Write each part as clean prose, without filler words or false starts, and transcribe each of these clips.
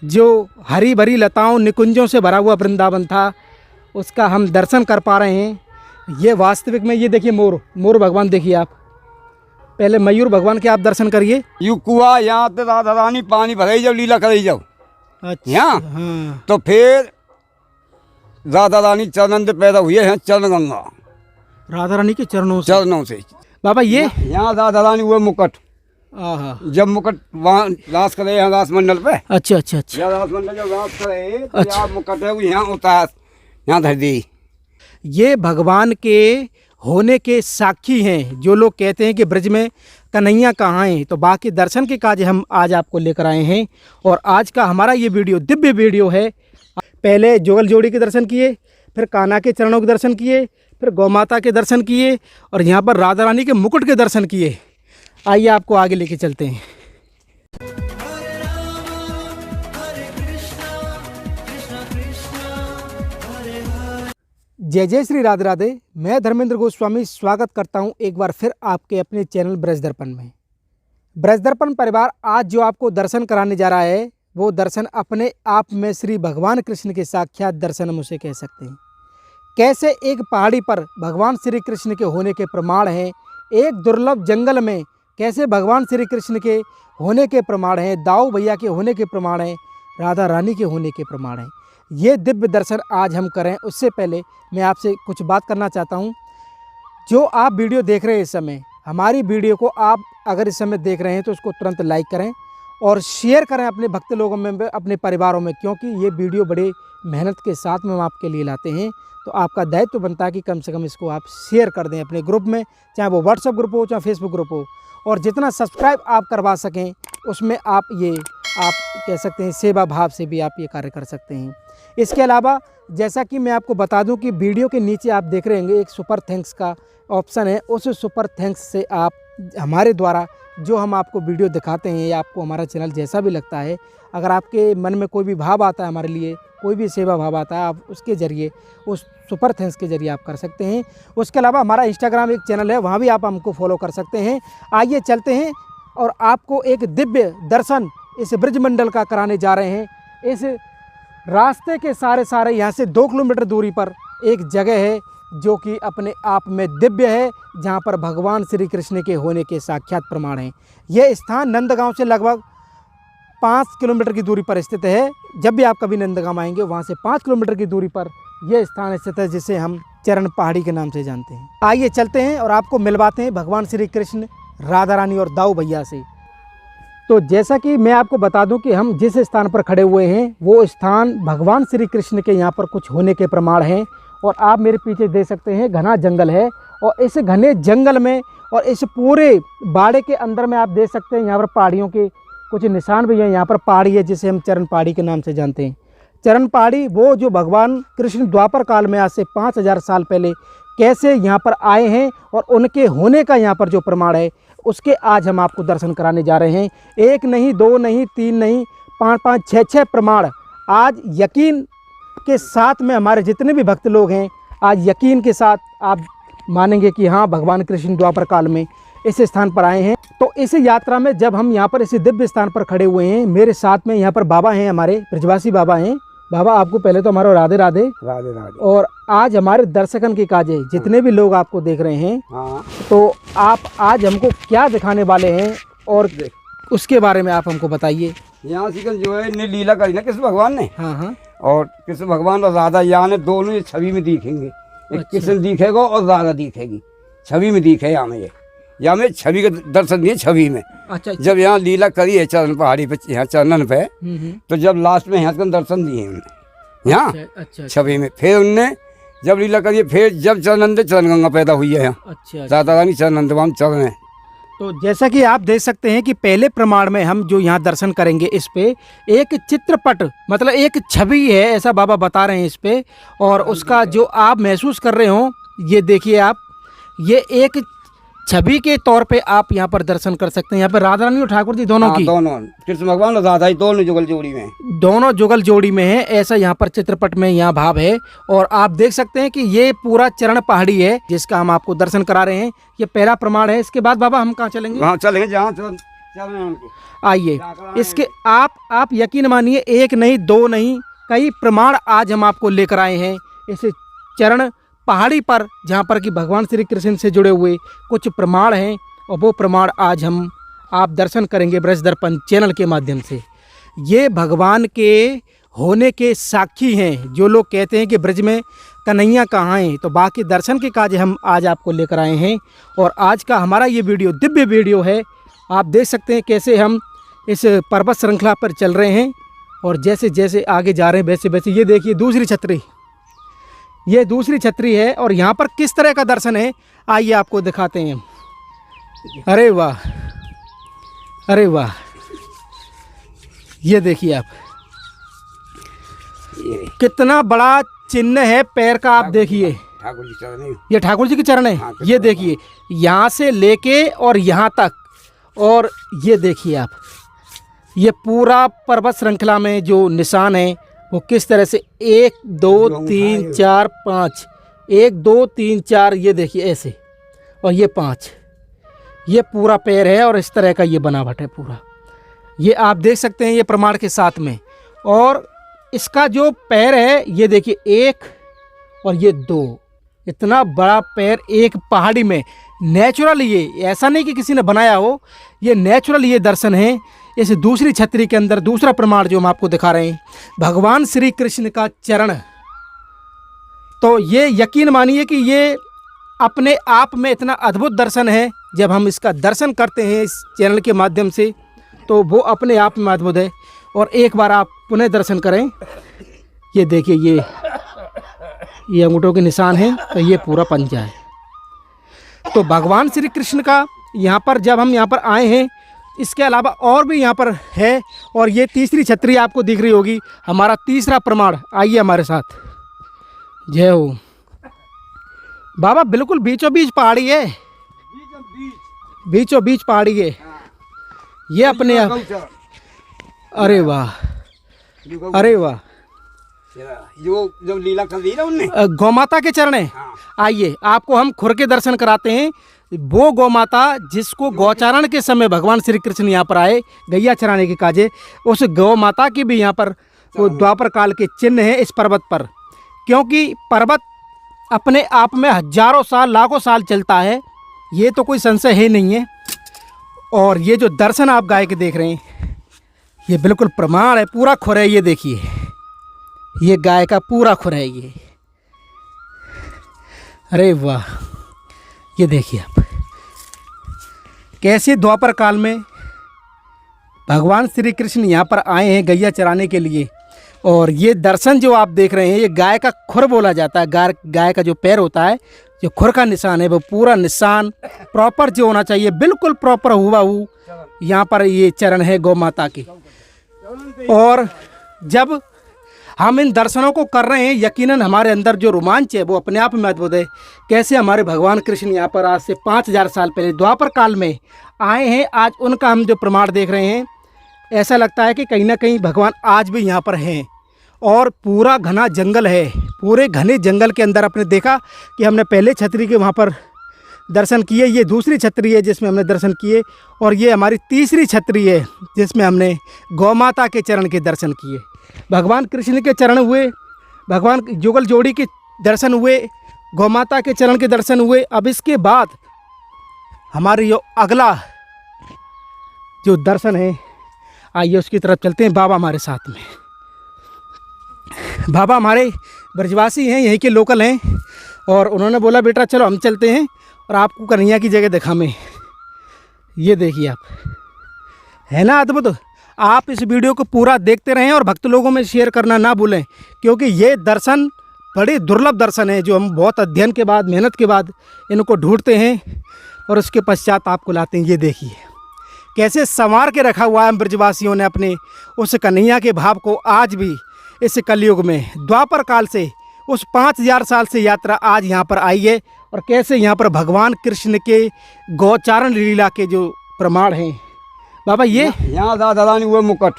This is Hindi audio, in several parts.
जो हरी भरी लताओं निकुंजों से भरा हुआ वृंदावन था, उसका हम दर्शन कर पा रहे हैं। ये वास्तविक में, ये देखिए मोर भगवान देखिए आप। पहले मयूर भगवान के आप दर्शन करिए। यू कुआ यहाँ तो राधा रानी पानी भराई जाओ, लीला कराई जाओ अच्छा, यहाँ। हाँ। तो फिर राधा रानी चरण से पैदा हुए हैं, चरण गंगा राधा रानी के चरणों से। बाबा ये यहाँ राधा रानी हुए मुकुट, जब मुकुट वहाँ रास करे यहाँ रास मंडल पे। अच्छा अच्छा अच्छा। यहाँ रास मंडल जब रास करे तो अच्छा। यहाँ मुकुट है वो यहाँ उतार, यहाँ धर दी। ये भगवान के होने के साक्षी हैं। जो लोग कहते हैं कि ब्रज में कन्हैया कहाँ हैं, तो बाकी दर्शन के काज हम आज आपको लेकर आए हैं। और आज का हमारा ये वीडियो दिव्य वीडियो है। पहले जुगल जोड़ी के दर्शन किए, फिर कान्हा के चरणों के दर्शन किए, फिर गौ माता के दर्शन किए, और यहाँ पर राधा रानी के मुकुट के दर्शन किए। आइए आपको आगे लेके चलते हैं। जय जय श्री राधे राधे। मैं धर्मेंद्र गोस्वामी स्वागत करता हूं एक बार फिर आपके अपने चैनल ब्रज दर्पण में। ब्रज दर्पण परिवार आज जो आपको दर्शन कराने जा रहा है, वो दर्शन अपने आप में श्री भगवान कृष्ण के साक्षात दर्शन हम उसे कह सकते हैं। कैसे एक पहाड़ी पर भगवान श्री कृष्ण के होने के प्रमाण हैं, एक दुर्लभ जंगल में कैसे भगवान श्री कृष्ण के होने के प्रमाण हैं, दाऊ भैया के होने के प्रमाण हैं, राधा रानी के होने के प्रमाण हैं। ये दिव्य दर्शन आज हम करें, उससे पहले मैं आपसे कुछ बात करना चाहता हूँ। जो आप वीडियो देख रहे हैं इस समय, हमारी वीडियो को आप अगर इस समय देख रहे हैं तो उसको तुरंत लाइक करें और शेयर करें अपने भक्त लोगों में, अपने परिवारों में, क्योंकि ये वीडियो बड़े मेहनत के साथ में हम आपके लिए लाते हैं। तो आपका दायित्व बनता है कि कम से कम इसको आप शेयर कर दें अपने ग्रुप में, चाहे वो व्हाट्सएप ग्रुप हो चाहे फेसबुक ग्रुप हो। और जितना सब्सक्राइब आप करवा सकें उसमें आप कह सकते हैं सेवा भाव से भी आप ये कार्य कर सकते हैं। इसके अलावा जैसा कि मैं आपको बता दूं कि वीडियो के नीचे आप देख रहे होंगे एक सुपर थैंक्स का ऑप्शन है। उस सुपर थैंक्स से आप हमारे द्वारा जो हम आपको वीडियो दिखाते हैं या आपको हमारा चैनल जैसा भी लगता है, अगर आपके मन में कोई भी भाव आता है हमारे लिए, कोई भी सेवा भाव आता है, आप उसके ज़रिए, उस सुपर थैंक्स के ज़रिए आप कर सकते हैं। उसके अलावा हमारा इंस्टाग्राम एक चैनल है, वहाँ भी आप हमको फॉलो कर सकते हैं। आइए चलते हैं और आपको एक दिव्य दर्शन इस ब्रजमंडल का कराने जा रहे हैं। इस रास्ते के सारे यहाँ से 2 किलोमीटर दूरी पर एक जगह है जो कि अपने आप में दिव्य है, जहाँ पर भगवान श्री कृष्ण के होने के साक्षात प्रमाण हैं। यह स्थान नंदगांव से लगभग 5 किलोमीटर की दूरी पर स्थित है। जब भी आप कभी नंदगांव आएंगे, वहाँ से 5 किलोमीटर की दूरी पर यह स्थान स्थित है, जिसे हम चरण पहाड़ी के नाम से जानते हैं। आइए चलते हैं और आपको मिलवाते हैं भगवान श्री कृष्ण, राधा रानी और दाऊ भैया से। तो जैसा कि मैं आपको बता दूं कि हम जिस स्थान पर खड़े हुए हैं, वो स्थान भगवान श्री कृष्ण के यहाँ पर कुछ होने के प्रमाण हैं। और आप मेरे पीछे देख सकते हैं घना जंगल है, और इस घने जंगल में और इस पूरे बाड़े के अंदर में आप देख सकते हैं यहाँ पर पहाड़ियों के कुछ निशान भी हैं। यहाँ पर पहाड़ी है जिसे हम चरण पहाड़ी के नाम से जानते हैं। चरण पहाड़ी वो जो भगवान कृष्ण द्वापर काल में आज से 5000 साल पहले कैसे यहाँ पर आए हैं और उनके होने का यहाँ पर जो प्रमाण है, उसके आज हम आपको दर्शन कराने जा रहे हैं। 1 नहीं, 2 नहीं, 3 नहीं, 5-5, 6-6 प्रमाण आज यकीन के साथ में हमारे जितने भी भक्त लोग हैं, आज यकीन के साथ आप मानेंगे कि हाँ, भगवान कृष्ण द्वापर काल में इस स्थान पर आए हैं। तो इस यात्रा में जब हम यहाँ पर इस दिव्य स्थान पर खड़े हुए हैं, मेरे साथ में यहाँ पर बाबा हैं, हमारे ब्रजवासी बाबा हैं। बाबा, आपको पहले तो हमारा राधे राधे। राधे राधे। और आज हमारे दर्शकन के काजे जितने भी लोग आपको देख रहे हैं, हाँ, तो आप आज हमको क्या दिखाने वाले हैं और उसके बारे में आप हमको बताइए। यहाँ से जो है ने लीला करी ना कृष्ण भगवान ने। हाँ। और कृष्ण भगवान और राधा यहाँ ने दोनों ये छवि में दिखेंगे। एक कृष्ण दिखेगा और राधा दिखेगी, छवि में दिखे यहाँ में छवि का दर्शन दिए, छवि में। अच्छा। जब यहाँ लीला करी है चरण पहाड़ी पे, यहाँ चरणन पे, तो जब लास्ट में यहाँ का दर्शन दिए उन्होंने यहाँ। अच्छा। छवि में फिर उनने जब लीला करी, फिर जब चरणनंद चरण गंगा पैदा हुई है यहाँ। अच्छा। राधा रानी चरणनंदवान चरण है। तो जैसा कि आप देख सकते हैं कि पहले प्रमाण में हम जो यहाँ दर्शन करेंगे, इस पे एक चित्रपट, मतलब एक छवि है, ऐसा बाबा बता रहे हैं इस पे। और उसका जो आप महसूस कर रहे हो, ये देखिए आप, ये एक छवि के तौर पे आप यहाँ पर दर्शन कर सकते हैं। यहाँ पर राधा रानी और ठाकुर जी दोनों की, दोनों कृष्ण भगवान और राधा जी दोनों जुगल जोड़ी में, दोनों जुगल जोड़ी में है, ऐसा यहाँ पर चित्रपट में यहाँ भाव है। और आप देख सकते हैं कि ये पूरा चरण पहाड़ी है जिसका हम आपको दर्शन करा रहे हैं। ये पहला प्रमाण है। इसके बाद बाबा हम कहाँ चलेंगे? वहाँ चलेंगे जहाँ चरण हैं उनके। आइए इसके आप यकीन मानिए, एक नहीं दो नहीं कई प्रमाण आज हम आपको लेकर आए हैं इस चरण पहाड़ी पर, जहाँ पर कि भगवान श्री कृष्ण से जुड़े हुए कुछ प्रमाण हैं, और वो प्रमाण आज हम आप दर्शन करेंगे ब्रज दर्पण चैनल के माध्यम से। ये भगवान के होने के साक्षी हैं। जो लोग कहते हैं कि ब्रज में कन्हैया कहाँ हैं, तो बाकी दर्शन के काज हम आज आपको लेकर आए हैं। और आज का हमारा ये वीडियो दिव्य वीडियो है। आप देख सकते हैं कैसे हम इस पर्वत श्रृंखला पर चल रहे हैं, और जैसे जैसे आगे जा रहे हैं वैसे वैसे ये देखिए दूसरी छतरी, ये दूसरी छतरी है, और यहाँ पर किस तरह का दर्शन है आइए आपको दिखाते हैं। अरे वाह, अरे वाह, ये देखिए आप कितना बड़ा चिन्ह है पैर का। आप देखिए ठाकुर जी चरण हैं। ये ठाकुर जी के चरण है। हाँ, ये देखिए यहाँ से लेके और यहाँ तक, और ये देखिए आप ये पूरा पर्वत श्रृंखला में जो निशान है वो किस तरह से 1 2 3 4 5, 1 2 3 4, ये देखिए ऐसे, और ये 5, ये पूरा पैर है, और इस तरह का ये बनावट है पूरा। ये आप देख सकते हैं ये प्रमाण के साथ में। और इसका जो पैर है ये देखिए 1 और ये 2, इतना बड़ा पैर एक पहाड़ी में नेचुरल, ये ऐसा नहीं कि किसी ने बनाया हो, ये नेचुरल ये दर्शन है। इस दूसरी छतरी के अंदर दूसरा प्रमाण जो हम आपको दिखा रहे हैं, भगवान श्री कृष्ण का चरण। तो ये यकीन मानिए कि ये अपने आप में इतना अद्भुत दर्शन है। जब हम इसका दर्शन करते हैं इस चैनल के माध्यम से, तो वो अपने आप में अद्भुत है। और एक बार आप पुनः दर्शन करें, ये देखिए ये अंगूठों के निशान हैं, तो ये पूरा पंजा है। तो भगवान श्री कृष्ण का यहाँ पर जब हम यहाँ पर आए हैं, इसके अलावा और भी यहाँ पर है। और ये तीसरी छतरी आपको दिख रही होगी, हमारा तीसरा प्रमाण। आइए हमारे साथ। जय हो बाबा, बिल्कुल बीचों बीच पहाड़ी है, बीचों बीच पहाड़ी है ये अपने आप। अरे वाह, अरे वाह, जो जब लीला कर दी ना उनने, गौ माता के चरण है। आइए आपको हम खुर के दर्शन कराते हैं। वो गौ माता जिसको गौचारण के समय भगवान श्री कृष्ण यहाँ पर आए गैया चराने के काजे, उस गौ माता की भी यहाँ पर वो द्वापर काल के चिन्ह है इस पर्वत पर। क्योंकि पर्वत अपने आप में हजारों साल लाखों साल चलता है, ये तो कोई संशय है नहीं है। और ये जो दर्शन आप गाय के देख रहे हैं, ये बिल्कुल प्रमाण है, पूरा खुर है। ये देखिए ये गाय का पूरा खुर है ये। अरे वाह, ये देखिए आप कैसे द्वापर काल में भगवान श्री कृष्ण यहाँ पर आए हैं गैया चराने के लिए। और ये दर्शन जो आप देख रहे हैं, ये गाय का खुर बोला जाता है। गाय का जो पैर होता है, जो खुर का निशान है, वो पूरा निशान प्रॉपर जो होना चाहिए, बिल्कुल प्रॉपर हुआ यहाँ पर ये चरण है गौ माता की। और जब हम इन दर्शनों को कर रहे हैं, यकीनन हमारे अंदर जो रोमांच है वो अपने आप में अद्भुत है। कैसे हमारे भगवान कृष्ण यहाँ पर आज से 5000 साल पहले द्वापर काल में आए हैं, आज उनका हम जो प्रमाण देख रहे हैं, ऐसा लगता है कि कहीं ना कहीं भगवान आज भी यहाँ पर हैं। और पूरा घना जंगल है, पूरे घने जंगल के अंदर आपने देखा कि हमने पहले छतरी के वहाँ पर दर्शन किए, ये दूसरी छतरी है जिसमें हमने दर्शन किए, और ये हमारी तीसरी छतरी है जिसमें हमने गौ माता के चरण के दर्शन किए। भगवान कृष्ण के चरण हुए, भगवान जुगल जोड़ी के दर्शन हुए, गौ माता के चरण के दर्शन हुए। अब इसके बाद हमारी जो अगला जो दर्शन है, आइए उसकी तरफ चलते हैं। बाबा हमारे साथ में, बाबा हमारे ब्रजवासी हैं, यहीं के लोकल हैं, और उन्होंने बोला बेटा चलो हम चलते हैं और आपको कन्हैया की जगह दिखाएं। ये देखिए आप, है ना अद्भुत। आप इस वीडियो को पूरा देखते रहें और भक्त लोगों में शेयर करना ना भूलें, क्योंकि ये दर्शन बड़े दुर्लभ दर्शन है जो हम बहुत अध्ययन के बाद, मेहनत के बाद इनको ढूंढते हैं और उसके पश्चात आपको लाते हैं। ये देखिए कैसे संवार के रखा हुआ है ब्रजवासियों ने अपने उस कन्हैया के भाव को। आज भी इस कलयुग में द्वापर काल से उस 5000 साल से यात्रा आज यहाँ पर आई है, और कैसे यहाँ पर भगवान कृष्ण के गौचारण लीला के जो प्रमाण हैं। बाबा ये यहाँ दादा रानी हुए मुकुट,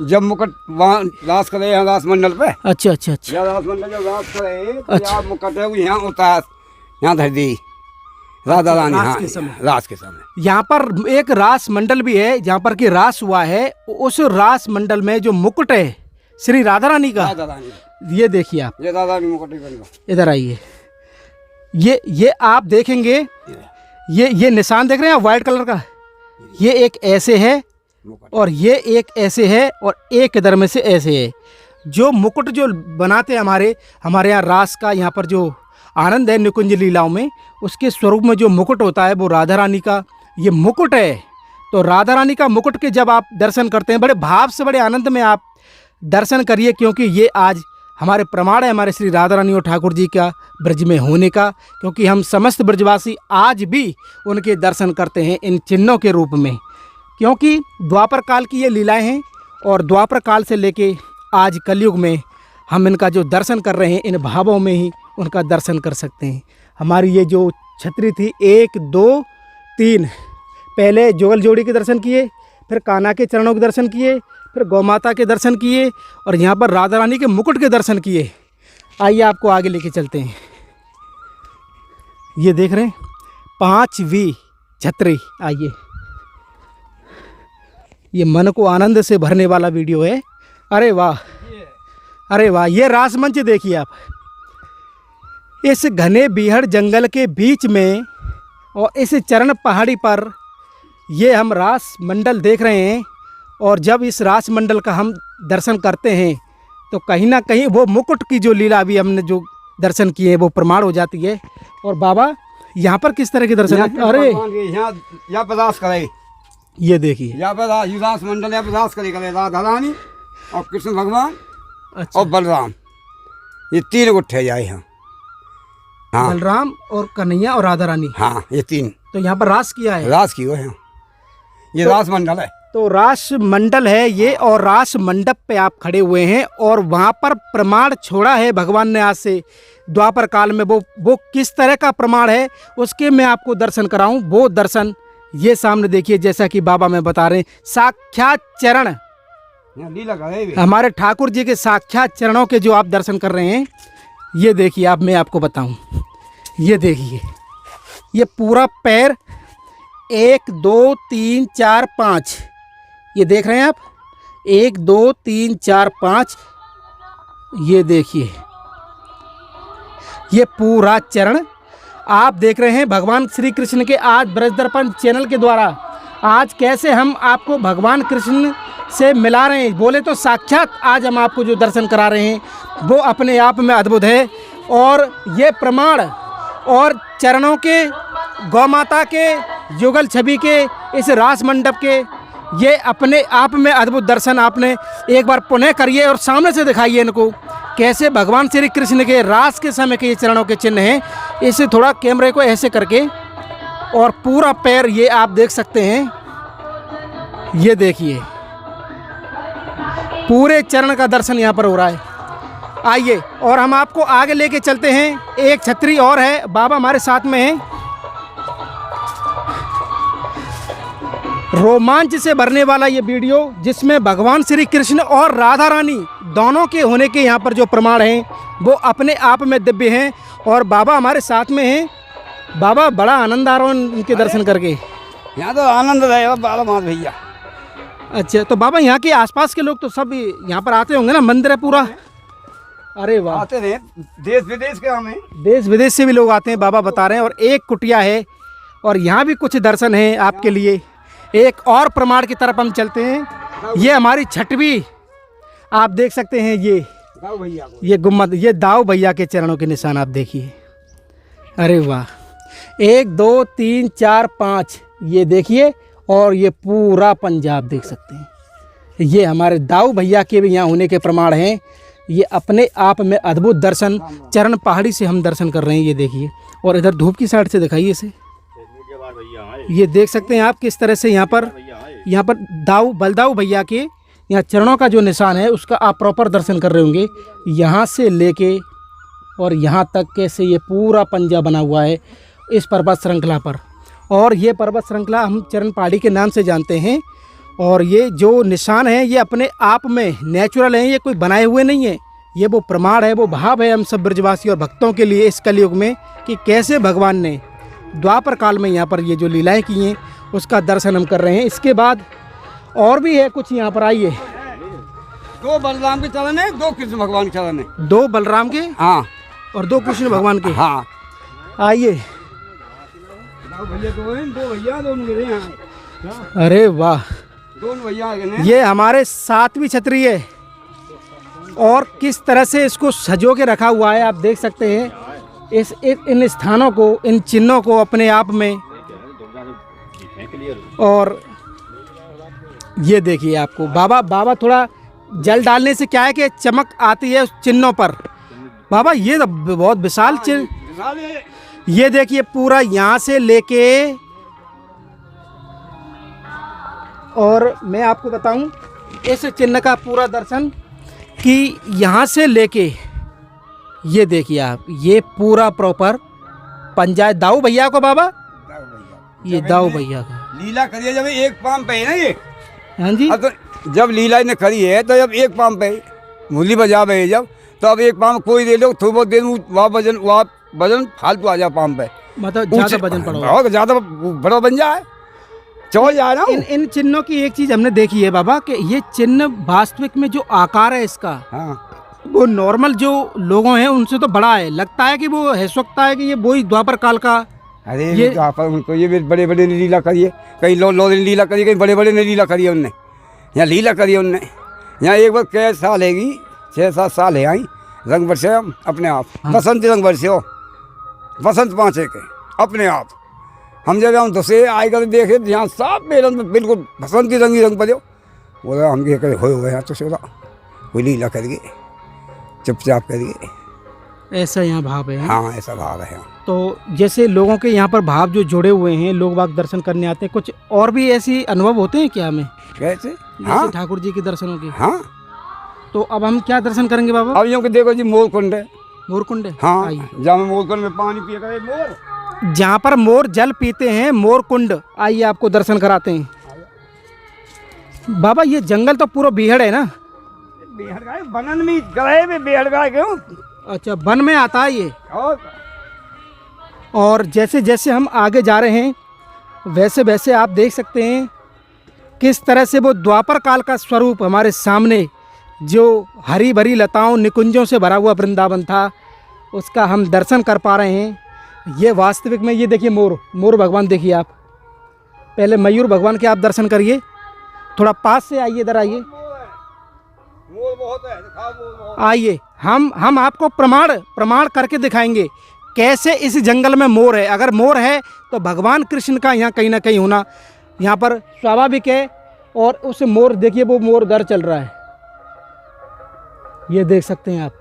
जब मुकुट वहाँ रास करे यहाँ रास मंडल पे। अच्छा अच्छा अच्छा, रास मंडल जब रास करे तो यहाँ मुकुट है वो यहाँ उतार, यहाँ धर दी राधा रानी, रास हाँ, के समय। रास के समय। यहाँ पर एक रास मंडल भी है जहाँ पर कि रास हुआ है। उस रास मंडल में जो मुकुट है श्री राधा रानी का, राधा रानी, ये देखिए आप, ये राधा रानी मुकुट बन गया। इधर आइए। ये आप देखेंगे, ये निशान देख रहे हैं व्हाइट कलर का, ये एक ऐसे है मुकुट। और ये एक ऐसे है और एक इधर में से ऐसे है। जो मुकुट जो बनाते हैं हमारे यहाँ रास का, यहाँ पर जो आनंद है निकुंज लीलाओं में, उसके स्वरूप में जो मुकुट होता है वो राधा रानी का ये मुकुट है। तो राधा रानी का मुकुट के जब आप दर्शन करते हैं, बड़े भाव से, बड़े आनंद में आप दर्शन करिए, क्योंकि ये आज हमारे प्रमाण है हमारे श्री राधा रानी और ठाकुर जी का ब्रज में होने का। क्योंकि हम समस्त ब्रजवासी आज भी उनके दर्शन करते हैं इन चिन्हों के रूप में, क्योंकि द्वापर काल की ये लीलाएं हैं और द्वापर काल से लेके आज कलयुग में हम इनका जो दर्शन कर रहे हैं, इन भावों में ही उनका दर्शन कर सकते हैं। हमारी ये जो छतरी थी 1 2 3, पहले जुगल जोड़ी के दर्शन किए, फिर कान्हा के चरणों के दर्शन किए, फिर गौ माता के दर्शन किए और यहाँ पर राधा रानी के मुकुट के दर्शन किए। आइए आपको आगे लेके चलते हैं। ये देख रहे हैं 5वीं छतरी। आइए, ये मन को आनंद से भरने वाला वीडियो है। अरे वाह, अरे वाह, ये रासमंच देखिए आप। इस घने बीहड़ जंगल के बीच में और इस चरण पहाड़ी पर ये हम रास मंडल देख रहे हैं। और जब इस रास मंडल का हम दर्शन करते हैं तो कहीं ना कहीं वो मुकुट की जो लीला अभी हमने जो दर्शन किए हैं वो प्रमाण हो जाती है। और बाबा यहाँ पर किस तरह के दर्शन है? अरे यहाँ प्रदास करे, ये देखिए, यहाँ पर रास मंडल यहाँ प्रदास करे राधा रानी और कृष्ण भगवान अच्छा, और बलराम, ये 3 गुट्ठे जाए यहाँ। हाँ, बलराम और कन्हैया और राधा रानी, हाँ, ये 3 तो यहाँ पर रास किया है। रास की हो यहाँ, ये रास मंडल है। तो रास मंडल है ये, और रास मंडप पे आप खड़े हुए हैं और वहाँ पर प्रमाण छोड़ा है भगवान ने आज से द्वापर काल में। वो किस तरह का प्रमाण है उसके मैं आपको दर्शन कराऊं। वो दर्शन ये सामने देखिए, जैसा कि बाबा मैं बता रहे हैं, साक्षात चरण हमारे ठाकुर जी के साक्षात चरणों के जो आप दर्शन कर रहे हैं। ये देखिए आप, मैं आपको बताऊं, ये देखिए, ये पूरा पैर 1 2 3 4 5, ये देख रहे हैं आप, 1 2 3 4 5, ये देखिए, ये पूरा चरण आप देख रहे हैं भगवान श्री कृष्ण के। आज ब्रज दर्पण चैनल के द्वारा आज कैसे हम आपको भगवान कृष्ण से मिला रहे हैं, बोले तो साक्षात आज हम आपको जो दर्शन करा रहे हैं वो अपने आप में अद्भुत है। और ये प्रमाण और चरणों के, गौ माता के, युगल छवि के, इस रास मंडप के, ये अपने आप में अद्भुत दर्शन आपने एक बार पुनः करिए और सामने से दिखाइए इनको, कैसे भगवान श्री कृष्ण के रास के समय के ये चरणों के चिन्ह हैं। इसे थोड़ा कैमरे को ऐसे करके, और पूरा पैर ये आप देख सकते हैं, ये देखिए पूरे चरण का दर्शन यहाँ पर हो रहा है। आइए और हम आपको आगे लेके चलते हैं। एक छतरी और है, बाबा हमारे साथ में हैं। रोमांच से भरने वाला ये वीडियो, जिसमें भगवान श्री कृष्ण और राधा रानी दोनों के होने के यहाँ पर जो प्रमाण हैं वो अपने आप में दिव्य हैं। और बाबा हमारे साथ में हैं। बाबा बड़ा आनंद आ रहा है इनके दर्शन करके। यहाँ तो आनंद रहेगा बाबा मात भैया। अच्छा, तो बाबा यहाँ के आसपास के लोग तो सब यहाँ पर आते होंगे ना, मंदिर है पूरा? अरे वाह, आते हैं देश विदेश के, हमें देश विदेश से भी लोग आते हैं, बाबा बता रहे हैं। और एक कुटिया है और यहाँ भी कुछ दर्शन है आपके लिए। एक और प्रमाण की तरफ हम चलते हैं। ये हमारी छठवीं, आप देख सकते हैं, ये गुम्मद, ये दाऊ भैया के चरणों के निशान आप देखिए। अरे वाह, 1 2 3 4 5, ये देखिए। और ये पूरा पंजाब देख सकते हैं। ये हमारे दाऊ भैया के भी यहाँ होने के प्रमाण हैं। ये अपने आप में अद्भुत दर्शन, चरण पहाड़ी से हम दर्शन कर रहे हैं, ये देखिए। और इधर धूप की साइड से दिखाइए इसे, ये देख सकते हैं आप किस तरह से यहाँ पर दाऊ बलदाऊ भैया के यहाँ चरणों का जो निशान है उसका आप प्रॉपर दर्शन कर रहे होंगे। यहाँ से लेके और यहाँ तक कैसे ये पूरा पंजा बना हुआ है इस पर्वत श्रृंखला पर। और ये पर्वत श्रृंखला हम चरण पहाड़ी के नाम से जानते हैं। और ये जो निशान है ये अपने आप में नेचुरल हैं, ये कोई बनाए हुए नहीं है। ये वो प्रमाण है, वो भाव है हम सब ब्रजवासी और भक्तों के लिए इस कलयुग में, कि कैसे भगवान ने द्वापर काल में यहाँ पर ये जो लीलाएं की हैं उसका दर्शन हम कर रहे हैं। इसके बाद और भी है कुछ यहाँ पर, आइए। 2 बलराम के चरण है, 2 कृष्ण भगवान के चरण है। 2 बलराम के हाँ और 2 कृष्ण भगवान के। हाँ। आइए। भैया 2 हैं, 2 भैया दोनों मेरे यहाँ। अरे वाह, दोनों भैया ये हमारे 7वीं छतरी है और किस तरह से इसको सजो के रखा हुआ है आप देख सकते हैं। इन स्थानों को, इन चिन्हों को अपने आप में, और ये देखिए आपको बाबा थोड़ा जल डालने से क्या है कि चमक आती है उस चिन्हों पर। बाबा ये तो बहुत विशाल चिन्ह, ये देखिए पूरा यहाँ से लेके, और मैं आपको बताऊं इस चिन्ह का पूरा दर्शन कि यहाँ से लेके ये देखिए आप, ये पूरा प्रॉपर पंजाब दाऊ भैया को बाबा, ये दाऊ भैया का लीला करिए जब एक पाम पे है ना ये। हाँ जी। अब तो जब लीला ने करी है तो जब एक पाम पे मुरली बजा है जब, तो अब एक पाम कोई दे लो, थोड़ा बहुत दे दूँ, वहाँ वजन फालतू आ जाए पाम पे, मतलब ज़्यादा वजन पड़ो, बहुत ज़्यादा बड़ा बन जाए, चौड़ जाए ना। इन चिन्हों की एक चीज़ हमने देखी है बाबा कि ये चिन्ह वास्तविक में जो आकार है इसका, हाँ, वो नॉर्मल जो लोगों हैं उनसे तो बड़ा है, लगता है कि वो है सकता है कि ये वही द्वापर काल का। अरे ये उनको ये भी बड़े बड़े ने लीला करिए, कहीं लो ने लीला करिए, कहीं बड़े बड़े ने लीला करिए, उनने यहाँ लीला करिए उनने। यहाँ एक बार कै साल हैगी, 6-7 साल है आई रंग बरसे हम अपने आप। हाँ। बसंत रंग बरसे हो, बसंत 5 के अपने आप। हम जब हम दसे आएगा तो देखे यहाँ साफ मेरन में बिल्कुल बसंत की रंग पर बोला हम ये करे हो गए यहाँ तो सोरा कोई लीला करिए, चुपचाप करिए, ऐसा यहाँ भाव है। हाँ ऐसा भाव है। तो जैसे लोगों के यहाँ पर भाव जो जुड़े हुए हैं, लोग बाग दर्शन करने आते हैं, कुछ और भी ऐसी अनुभव होते हैं क्या हमें? कैसे? हाँ, ठाकुर जी के दर्शनों के। हाँ। तो अब हम क्या दर्शन करेंगे बाबा? अब यूँ कि देखो जी मोर कुंड है। मोर कुंड है? हाँ, जहाँ मोर कुंड में पानी पिए करे मोर, जहाँ पर मोर जल पीते हैं, मोर कुंड। आइए आपको दर्शन कराते हैं। बाबा ये जंगल तो पूरा बीहड़ है ना? बेहड़ गाय बनन में गए में बेहड़ गाय क्यों? अच्छा, वन में आता है ये। और जैसे जैसे हम आगे जा रहे हैं वैसे वैसे आप देख सकते हैं किस तरह से वो द्वापर काल का स्वरूप हमारे सामने, जो हरी भरी लताओं निकुंजों से भरा हुआ वृंदावन था, उसका हम दर्शन कर पा रहे हैं। ये वास्तविक में, ये देखिए मोर भगवान देखिए आप। पहले मयूर भगवान के आप दर्शन करिए, थोड़ा पास से आइए, इधर आइए, आइए। हम आपको प्रमाण करके दिखाएंगे कैसे इस जंगल में मोर है। अगर मोर है तो भगवान कृष्ण का यहाँ कहीं ना कहीं होना यहाँ पर स्वाभाविक है। और उस मोर देखिए, वो मोर दर चल रहा है, ये देख सकते हैं आप।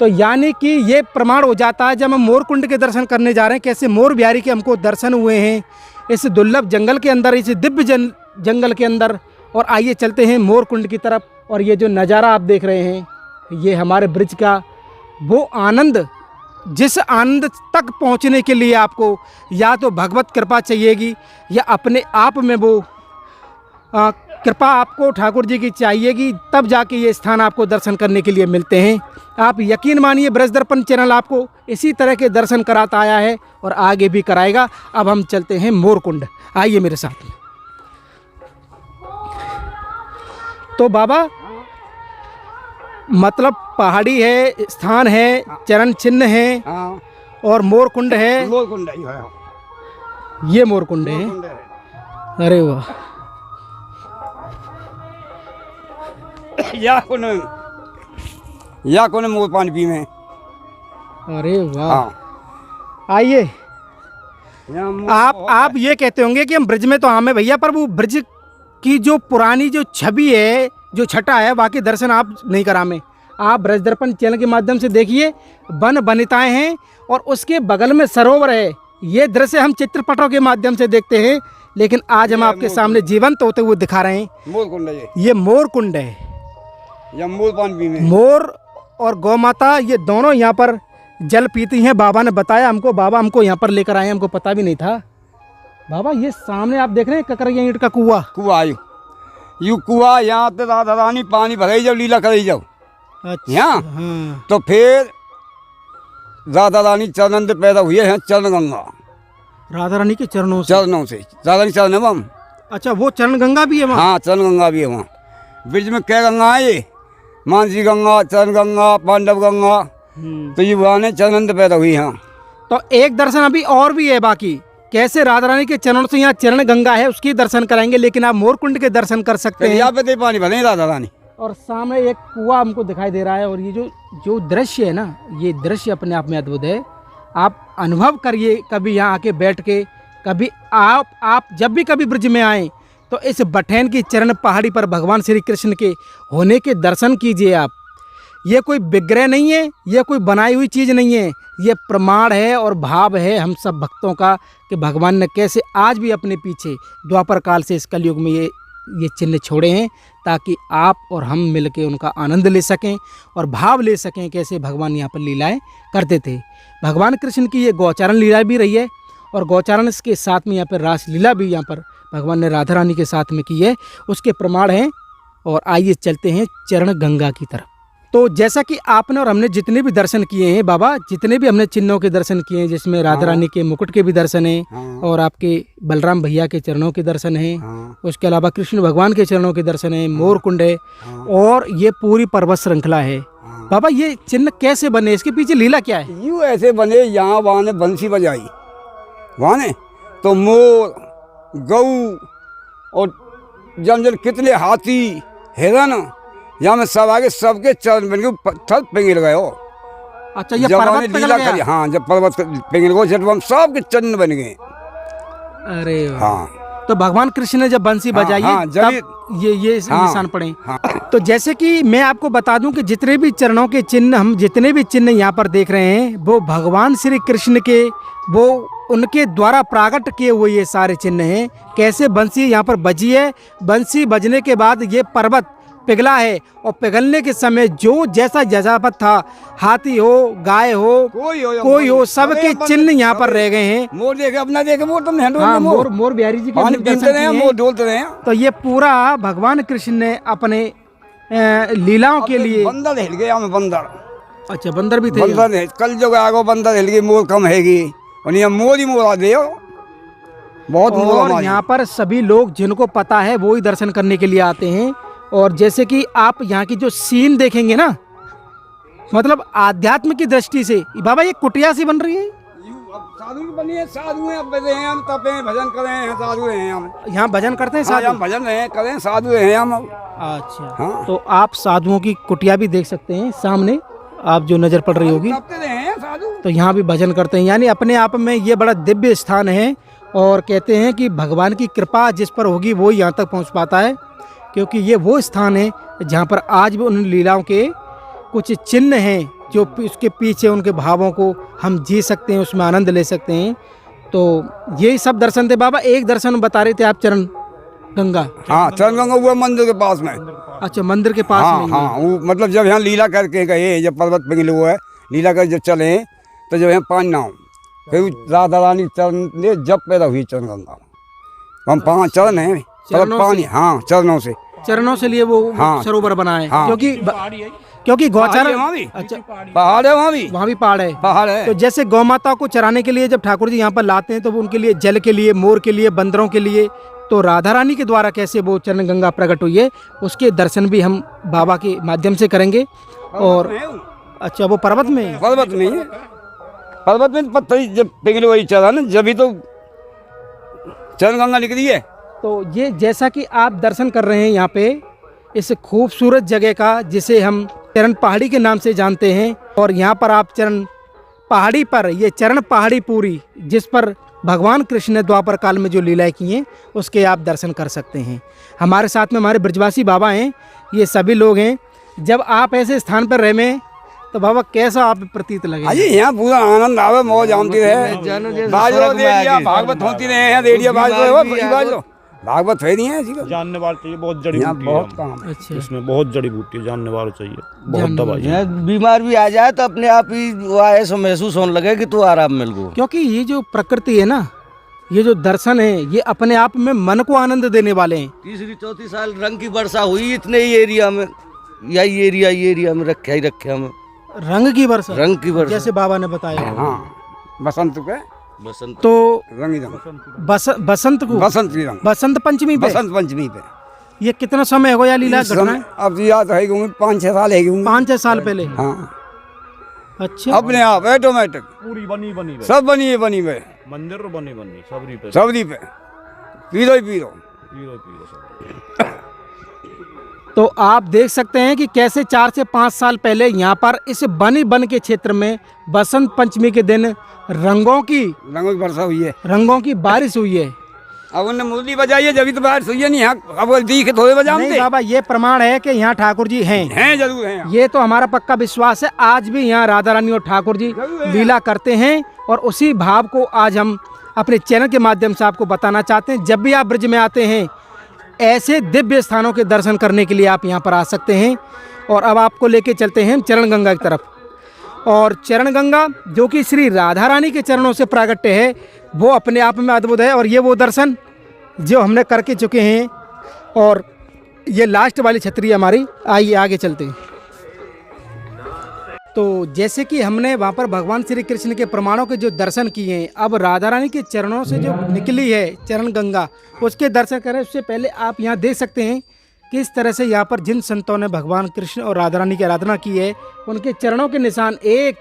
तो यानी कि ये प्रमाण हो जाता है जब हम मोर कुंड के दर्शन करने जा रहे हैं, कैसे मोर बिहारी के हमको दर्शन हुए हैं इस दुर्लभ जंगल के अंदर, इस दिव्य जंगल के अंदर। और आइए चलते हैं मोर कुंड की तरफ। और ये जो नज़ारा आप देख रहे हैं, ये हमारे ब्रिज का वो आनंद, जिस आनंद तक पहुंचने के लिए आपको या तो भगवत कृपा चाहिएगी या अपने आप में वो कृपा आपको ठाकुर जी की चाहिएगी, तब जाके ये स्थान आपको दर्शन करने के लिए मिलते हैं। आप यकीन मानिए ब्रज दर्पण चैनल आपको इसी तरह के दर्शन कराता आया है और आगे भी कराएगा। अब हम चलते हैं मोर कुंड, आइए मेरे साथ में। तो बाबा मतलब पहाड़ी है, स्थान है, चरण चिन्ह है, हाँ। और मोर कुंड है। मोर कुंड है, ये मोर कुंड है। अरे वाह, या कोने मोर पानी पी में। अरे वाह। हाँ। आइए। आप ये कहते होंगे कि हम ब्रिज में तो हमें भैया, पर वो ब्रिज की जो पुरानी जो छवि है, जो छटा है, बाकी दर्शन आप नहीं करा में। आप ब्रज दर्पण चैनल के माध्यम से देखिए, वन वनिताएं हैं और उसके बगल में सरोवर है। ये दृश्य हम चित्रपटों के माध्यम से देखते हैं, लेकिन आज हम आपके सामने जीवंत होते हुए दिखा रहे हैं। मोर कुंड है ये मोर कुंड है। या मोर पानी पी में। मोर और गौ माता ये दोनों यहाँ पर जल पीती हैं। बाबा ने बताया हमको, बाबा हमको यहाँ पर लेकर आए, हमको पता भी नहीं था। बाबा ये सामने आप देख रहे हैं ककरिया ईंट का कुआ आयु यू कुआ, यहाँ तो राधा रानी पानी भरे जब लीला करे जब। अच्छा, यहाँ हाँ। तो फिर राधा रानी चरण पैदा हुए हैं, चरण गंगा। राधा रानी के चरणों से। चरणों से, राधा रानी चरण है वहाँ। अच्छा, वो चरण गंगा भी है वहाँ? हाँ, चरण गंगा भी है वहाँ। ब्रिज में क्या गंगा है ये? मानसी गंगा, चरण गंगा, पांडव गंगा। तो ये वहाँ ने चरणानंद पैदा हुई। हाँ, तो एक दर्शन अभी और भी है बाकी। कैसे राधा रानी के चरणों से यहाँ चरण गंगा है उसकी दर्शन कराएंगे, लेकिन आप मोरकुंड के दर्शन कर सकते हैं। यहाँ पे दे पानी भरे राधा रानी। और सामने एक कुआं हमको दिखाई दे रहा है। और ये जो दृश्य है ना, ये दृश्य अपने आप में अद्भुत है। आप अनुभव करिए कभी यहाँ आके बैठ के। कभी आप जब भी कभी ब्रज में आए तो इस बठैन की चरण पहाड़ी पर भगवान श्री कृष्ण के होने के दर्शन कीजिए आप। ये कोई विग्रह नहीं है, ये कोई बनाई हुई चीज़ नहीं है, ये प्रमाण है और भाव है हम सब भक्तों का कि भगवान ने कैसे आज भी अपने पीछे द्वापर काल से इस कलयुग में ये चिन्ह छोड़े हैं, ताकि आप और हम मिलके उनका आनंद ले सकें और भाव ले सकें कैसे भगवान यहाँ पर लीलाएं करते थे। भगवान कृष्ण की ये गौचारण लीला भी रही है, और गौचारण के साथ में यहाँ पर रास लीला भी यहाँ पर भगवान ने राधा रानी के साथ में की है, उसके प्रमाण हैं। और आइए चलते हैं चरण गंगा की तरफ। तो जैसा कि आपने और हमने जितने भी दर्शन किए हैं बाबा, जितने भी हमने चिन्हों के दर्शन किए हैं, जिसमें राधा रानी के मुकुट के भी दर्शन हैं, हाँ। और आपके बलराम भैया के चरणों के दर्शन हैं, हाँ। उसके अलावा कृष्ण भगवान के चरणों के दर्शन हैं, मोरकुंड है, हाँ। और ये पूरी पर्वत श्रृंखला है। हाँ। बाबा, ये चिन्ह कैसे बने, इसके पीछे लीला क्या है? यूँ ऐसे बने, यहाँ वहाँ ने बंसी बजाई, वहाँ ने तो मोर, गऊ और जमजल कितने हाथी, हिरन, यहाँ में सब आगे सबके चरण बन के पत्थर पिघल गए हो। अच्छा, ये जब पर्वत हमने पिघल लीला गया? करी, हाँ, जब पर्वत पिघल गए जब हम सबके चरण बन गए। अरे वाह। हाँ, तो भगवान कृष्ण ने जब बंसी बजाई हाँ, तब ये हाँ, निशान पड़े। हाँ। तो जैसे कि मैं आपको बता दूं कि जितने भी चरणों के चिन्ह, हम जितने भी चिन्ह यहाँ पर देख रहे हैं, वो भगवान श्री कृष्ण के, वो उनके द्वारा प्राकट किए हुए ये सारे चिन्ह हैं। कैसे बंसी यहाँ पर बजी है, बंसी बजने के बाद ये पर्वत पिघला है, और पिघलने के समय जो जैसा जजापत था, हाथी हो, गाय हो, कोई हो, सबके चिन्ह यहाँ पर रह गए हैं। मोर देखे, अपना देखे मोर, तुमने हाँ, मोर बिहारी जी के पानी हमने दर्शन पीते रहे, किए मोर डोलते रहे। तो ये पूरा भगवान कृष्ण ने अपने लीलाओं के लिए। बंदर हिल गया, हमें बंदर। अच्छा, बंदर भी थे? बंदर है, कल जो आगो बंदर हिल गई, मोर कम हैगी, और यहाँ मोर ही मोर आ दे बहुत मोर। और यहाँ पर सभी लोग जिनको पता है वो ही दर्शन करने के लिए आते हैं। और जैसे कि आप यहाँ की जो सीन देखेंगे ना, मतलब आध्यात्म की दृष्टि से बाबा, ये कुटिया सी बन रही है। साधु की बनी है, साधु हैं, अब बैठे हैं हम, तपे हैं, भजन कर रहे हैं, साधु हैं हम। यहाँ भजन करते हैं हाँ, साधु? हम भजन रहे हैं, करें, साधु हैं हम। अच्छा, हाँ। तो आप साधुओं की कुटिया भी देख सकते हैं सामने, आप जो नजर पड़ रही होगी। तपते रहे हैं साधु, तो यहाँ भी भजन करते हैं, यानी अपने आप में ये बड़ा दिव्य स्थान है। और कहते हैं कि भगवान की कृपा जिस पर होगी वो यहाँ तक पहुँच पाता है, क्योंकि ये वो स्थान है जहाँ पर आज भी उन लीलाओं के कुछ चिन्ह हैं, जो उसके पीछे उनके भावों को हम जी सकते हैं, उसमें आनंद ले सकते हैं। तो यही सब दर्शन थे बाबा। एक दर्शन बता रहे थे आप, चरण गंगा। हाँ, चरण गंगा हुआ मंदिर के पास में। अच्छा, मंदिर के पास हाँ, में ही हाँ, वो मतलब जब यहाँ लीला करके गए, जब पर्वत पिघले हुआ है, लीला कर जब चले, तो जब यहाँ पानी ना हो, फिर राधा रानी चरण ने जब पैदा हुई चरण गंगा। हम 5 चरण हैं, पानी, हाँ, चरणों से लिए वो हाँ, सरोवर बना है। हाँ, क्योंकि गौचारण, अच्छा, पहाड़ है, वहाँ भी पहाड़ है। पहाड़ है। तो जैसे गौ माता को चराने के लिए जब ठाकुर जी यहाँ पर लाते हैं, तो वो उनके लिए जल के लिए, मोर के लिए, बंदरों के लिए, तो राधा रानी के द्वारा कैसे वो चरण गंगा प्रकट हुई है, उसके दर्शन भी हम बाबा के माध्यम से करेंगे। और अच्छा, वो पर्वत में है? पर्वत में है, पर्वत में पत्थर जब पिघले वही चरण, जब भी तो चरण गंगा निकली है। तो ये जैसा कि आप दर्शन कर रहे हैं यहाँ पे इस खूबसूरत जगह का, जिसे हम चरण पहाड़ी के नाम से जानते हैं, और यहाँ पर आप चरण पहाड़ी पर, ये चरण पहाड़ी पूरी, जिस पर भगवान कृष्ण ने द्वापर काल में जो लीलाएं की हैं, उसके आप दर्शन कर सकते हैं। हमारे साथ में हमारे ब्रजवासी बाबा हैं, ये सभी लोग हैं। जब आप ऐसे स्थान पर रहे तो बाबा कैसा आप प्रतीत लगे? अजी यहाँ पूरा आनंद आवे, मौज आमती रहे, बाजो रेडिया भागवत होती रहे हैं, रेडिया बाजो भागवत है नहीं है, जानने वाले चाहिए, बहुत जड़ी बूटी बहुत है। काम। अच्छा, इसमें बहुत जड़ी बूटी है, जानने वाले चाहिए, बहुत दवाई है। यहाँ बीमार भी आ जाए तो अपने आप ही वो ऐसा महसूस होने लगे कि तू आराम मिल गो। क्योंकि ये जो प्रकृति है ना, ये जो दर्शन है, ये अपने आप में मन को आनंद देने वाले हैं। 3री-4थी साल रंग की वर्षा हुई इतने ही एरिया में, यही एरिया में रखे हमें रंग की वर्षा, रंग की वर्षा। जैसे बाबा ने बताया। हाँ, बसंत के बसंत तो रंगी रंग बसंत को बसंत की रंग बसंत पंचमी पे बसंत पंचमी पे ये कितना समय हो गया लीला इस घटना समय अब याद है 5-6 साल है 5-6 साल पहले। हाँ अच्छा अपने आप ऑटोमेटिक पूरी बनी बनी रहे। सब बनी है मंदिर बनी बनी सबरी पे सबरी पे पी लो पीरो सब। तो आप देख सकते हैं कि कैसे 4 से 5 साल पहले यहाँ पर इस बन के क्षेत्र में बसंत पंचमी के दिन रंगों की वर्षा हुई है। रंगों की बारिश हुई है। अब उन्होंने मुरली बजाई है जब तो बारिश हुई है नहीं यहाँ अब दिखे थोड़े नहीं बजाते बाबा ये प्रमाण है कि यहाँ ठाकुर जी हैं जरूर हैं ये तो हमारा पक्का विश्वास है। आज भी यहाँ राधा रानी और ठाकुर जी लीला करते हैं और उसी भाव को आज हम अपने चैनल के माध्यम से आपको बताना चाहते हैं। जब भी आप ब्रज में आते हैं ऐसे दिव्य स्थानों के दर्शन करने के लिए आप यहाँ पर आ सकते हैं। और अब आपको लेके चलते हैं चरण गंगा की तरफ। और चरण गंगा जो कि श्री राधा रानी के चरणों से प्रागट्य है वो अपने आप में अद्भुत है। और ये वो दर्शन जो हमने करके चुके हैं और ये लास्ट वाली छतरी हमारी। आइए आगे चलते हैं। तो जैसे कि हमने वहाँ पर भगवान श्री कृष्ण के प्रमाणों के जो दर्शन किए हैं, अब राधा रानी के चरणों से जो निकली है चरण गंगा उसके दर्शन करें। उससे पहले आप यहाँ देख सकते हैं किस तरह से यहाँ पर जिन संतों ने भगवान कृष्ण और राधा रानी की आराधना की है उनके चरणों के निशान 1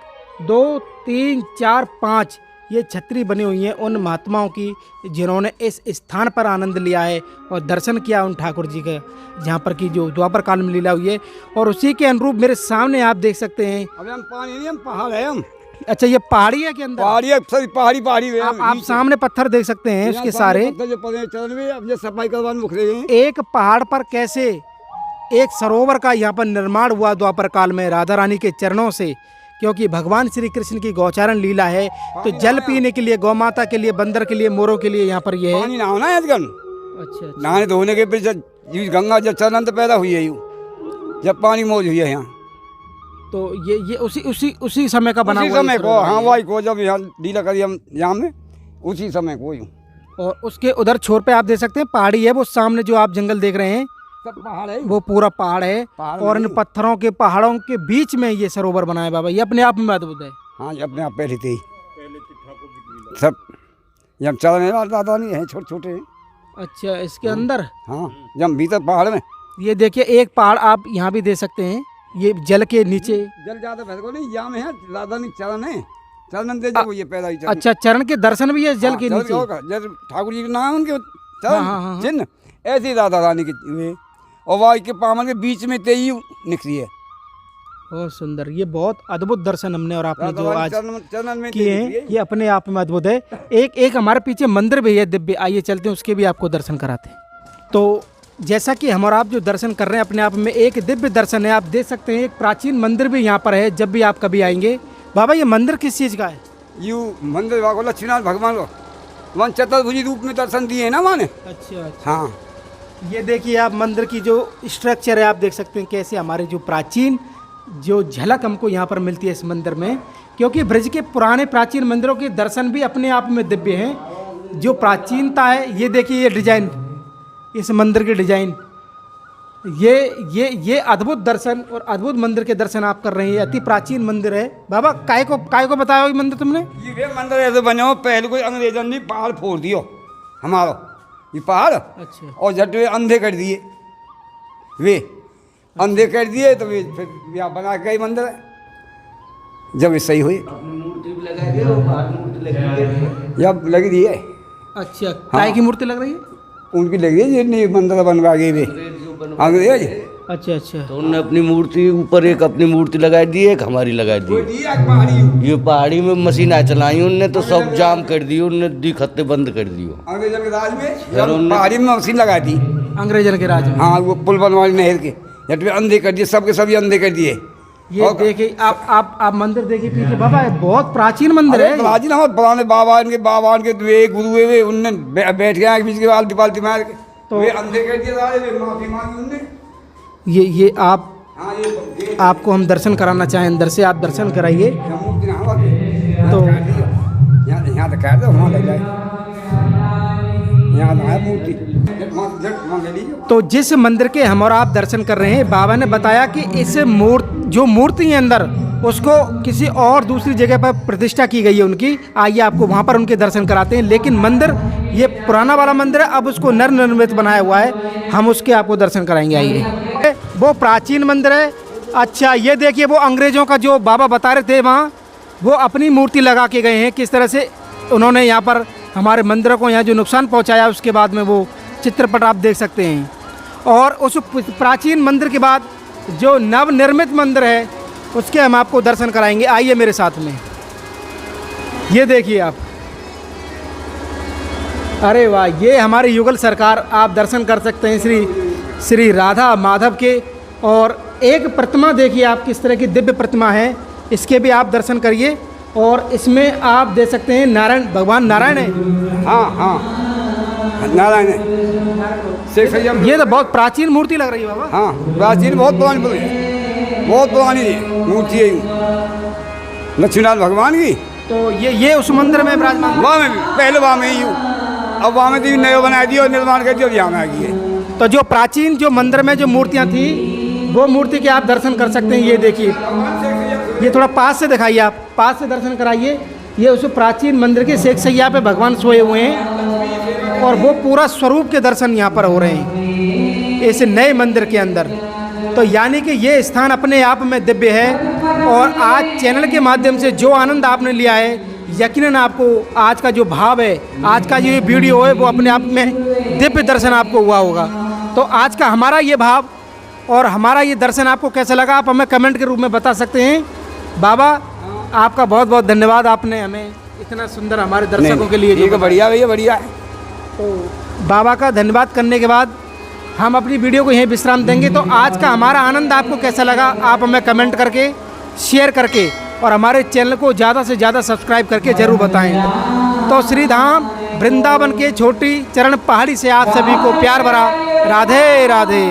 2 3 4 5 ये छतरी बनी हुई है उन महात्माओं की जिन्होंने इस स्थान पर आनंद लिया है और दर्शन किया उन ठाकुर जी का, जहाँ पर की जो द्वापर काल में लीला हुई है। और उसी के अनुरूप मेरे सामने आप देख सकते हैं। अभी हम पानी नहीं हम पहाड़ है हम। अच्छा ये पहाड़ी है के अंदर पहाड़ी है सॉरी पहाड़ी आप सामने पत्थर देख सकते हैं उसके सारे। जो पड़े चरण में अब ये सफाई करवाने मुख रहे हैं। एक पहाड़ पर कैसे एक सरोवर का यहाँ पर निर्माण हुआ द्वापर काल में राधा रानी के चरणों से, क्योंकि भगवान श्री कृष्ण की गौचारण लीला है। तो जल पीने के लिए गौ माता के लिए बंदर के लिए मोरों के लिए यहाँ पर ये है। पानी नहाना है आजकल। अच्छा नहाने धोने के फिर गंगा जब चरण पैदा हुई है यूँ जब पानी मौज हुई है यहाँ। तो ये उसी समय का बना उसी हुआ समय ये को सरोवर हाँ है। वही को जब यहाँ लीला करी हम यहाँ में उसी समय को यूँ। और उसके उधर छोर पे आप देख सकते हैं पहाड़ी है वो सामने जो आप जंगल देख रहे हैं सब पहाड़ है वो पूरा पहाड़ है। पहाड़ और इन नहीं। पत्थरों के पहाड़ों के बीच में ये सरोवर बना है बाबा। ये अपने आप में अद्भुत है। हाँ ये अपने आप पहले थे ही सब जब चरण दादा नहीं है छोटे छोटे। अच्छा इसके अंदर हाँ जब भीतर पहाड़ में ये देखिए एक पहाड़ आप यहाँ भी दे सकते हैं ये जल के नीचे। जल ज्यादा भर को नहीं यहाँ में है राधा नहीं चरण है चरण दे जब ये पैदा ही चरण। अच्छा चरण के दर्शन भी है जल हाँ, के चरण नीचे। होगा जैसे ठाकुर जी के नाम उनके हाँ, चरण हाँ। चिन्ह ऐसे ही राधा रानी के हुए और वहाँ के पावन के बीच में तेई निकली है। बहुत सुंदर ये बहुत अद्भुत दर्शन हमने और आपने जो आज चरण में किए हैं ये अपने आप में अद्भुत है। एक हमारे पीछे मंदिर भी है दिव्य। आइए चलते हैं उसके भी आपको दर्शन कराते हैं। तो जैसा कि हम और आप जो दर्शन कर रहे हैं अपने आप में एक दिव्य दर्शन है। आप देख सकते हैं एक प्राचीन मंदिर भी यहाँ पर है। जब भी आप कभी आएंगे बाबा ये मंदिर किस चीज़ का है? यू मंदिर को लक्ष्मीनारायण भगवान को वन चतुर्भुजी रूप में दर्शन दिए है ना माने। अच्छा हाँ ये देखिए आप मंदिर की जो स्ट्रक्चर है आप देख सकते हैं कैसे हमारे जो प्राचीन जो झलक हमको यहाँ पर मिलती है इस मंदिर में। क्योंकि ब्रज के पुराने प्राचीन मंदिरों के दर्शन भी अपने आप में दिव्य हैं। जो प्राचीनता है ये देखिए ये डिजाइन इस मंदिर के डिजाइन ये अद्भुत दर्शन और अद्भुत मंदिर के दर्शन आप कर रहे हैं। अति प्राचीन मंदिर है। बाबा काय को बताया ये मंदिर तुमने? ये मंदिर ऐसे बने हो पहले कोई अंग्रेजन ने पहाड़ फोड़ दियो हमारा ये पहाड़। अच्छा और झट वे अंधे कर दिए वे अंधे कर दिए तो वे फिर यहाँ बना के मंदिर है जब ये सही हुई जब लगी दी है। अच्छा काय की मूर्ति लग रही है? उनकी लगी है जितनी मंदिर बनवा गए वे अंग्रेज। अच्छा अच्छा तो उन्होंने अपनी मूर्ति ऊपर एक अपनी मूर्ति लगाई दी एक हमारी लगाई दी। पहाड़ी ये पहाड़ी में मशीनें चलाई उनने तो सब जाम कर दी उनने दी खत्ते बंद कर दियो। अंग्रेजों के राज में पहाड़ी में मशीन लगा दी। अंग्रेजन के राज में। हाँ वो पुल बनवाई नहर के जब अंधे कर दिए सबके सभी अंधे कर दिए। ये देखिए आप मंदिर देखिए पीछे बाबा बहुत प्राचीन मंदिर है। प्राचीन हमारे पुराने बाबा इनके वे गुरु वे उनने बैठ गए बीच के बाल पालती मार के तो वे अंधे कर दिए सारे वे माफी मांगी उनने। ये आप हाँ ये आपको हम दर्शन कराना चाहें अंदर से आप दर्शन कराइए। मूर्ति ना तो यहाँ तो कह दो वहाँ लग जाए यहाँ है मूर्ति झट मांग लीजिए। तो जिस मंदिर के हम और आप दर्शन कर रहे हैं बाबा ने बताया कि इस जो मूर्ति है अंदर उसको किसी और दूसरी जगह पर प्रतिष्ठा की गई है उनकी। आइए आपको वहाँ पर उनके दर्शन कराते हैं। लेकिन मंदिर ये पुराना वाला मंदिर है, अब उसको नवनिर्मित बनाया हुआ है, हम उसके आपको दर्शन कराएंगे। आइए, वो प्राचीन मंदिर है। अच्छा ये देखिए, वो अंग्रेज़ों का जो बाबा बता रहे थे वहाँ, वो अपनी मूर्ति लगा के गए हैं। किस तरह से उन्होंने यहाँ पर हमारे मंदिरों को यहाँ जो नुकसान पहुँचाया, उसके बाद में वो चित्रपट आप देख सकते हैं। और उस प्राचीन मंदिर के बाद जो नवनिर्मित मंदिर है उसके हम आपको दर्शन कराएंगे। आइए मेरे साथ में, ये देखिए आप, अरे वाह, ये हमारी युगल सरकार, आप दर्शन कर सकते हैं श्री राधा माधव के। और एक प्रतिमा देखिए आप, किस तरह की दिव्य प्रतिमा है, इसके भी आप दर्शन करिए। और इसमें आप देख सकते हैं नारायण, भगवान नारायण है। हाँ हाँ, नारायण है। ये तो बहुत प्राचीन मूर्ति लग रही है बाबा। हाँ, प्राचीन, बहुत पुरानी मूर्ति है लक्ष्मीनाथ भगवान की। तो ये उस मंदिर में विराजमान, वहाँ में भी पहले वहाँ में ही हूँ, अब वहाँ में भी नया बना दिया और निर्माण कर दिया, और यहाँ में आ गई है। तो जो प्राचीन जो मंदिर में जो मूर्तियाँ थी, वो मूर्ति के आप दर्शन कर सकते हैं। ये देखिए, ये थोड़ा पास से दिखाइए, आप पास से दर्शन कराइए। ये उस प्राचीन मंदिर के शेख सैया पे भगवान सोए हुए हैं, और वो पूरा स्वरूप के दर्शन यहाँ पर हो रहे हैं इस नए मंदिर के अंदर। तो यानी कि ये स्थान अपने आप में दिव्य है। और आज चैनल के माध्यम से जो आनंद आपने लिया है, यकीनन आपको आज का जो भाव है, आज का ये वीडियो है, वो अपने आप में दिव्य दर्शन आपको हुआ होगा। तो आज का हमारा ये भाव और हमारा ये दर्शन आपको कैसा लगा, आप हमें कमेंट के रूप में बता सकते हैं। बाबा आपका बहुत बहुत धन्यवाद, आपने हमें इतना सुंदर हमारे दर्शकों के लिए जो बढ़िया भैया, बढ़िया है। तो बाबा का धन्यवाद करने के बाद हम अपनी वीडियो को यहीं विश्राम देंगे। तो आज का हमारा आनंद आपको कैसा लगा, आप हमें कमेंट करके, शेयर करके और हमारे चैनल को ज़्यादा से ज़्यादा सब्सक्राइब करके ज़रूर बताएं। तो श्री धाम वृंदावन के छोटी चरण पहाड़ी से आप सभी को प्यार भरा राधे राधे।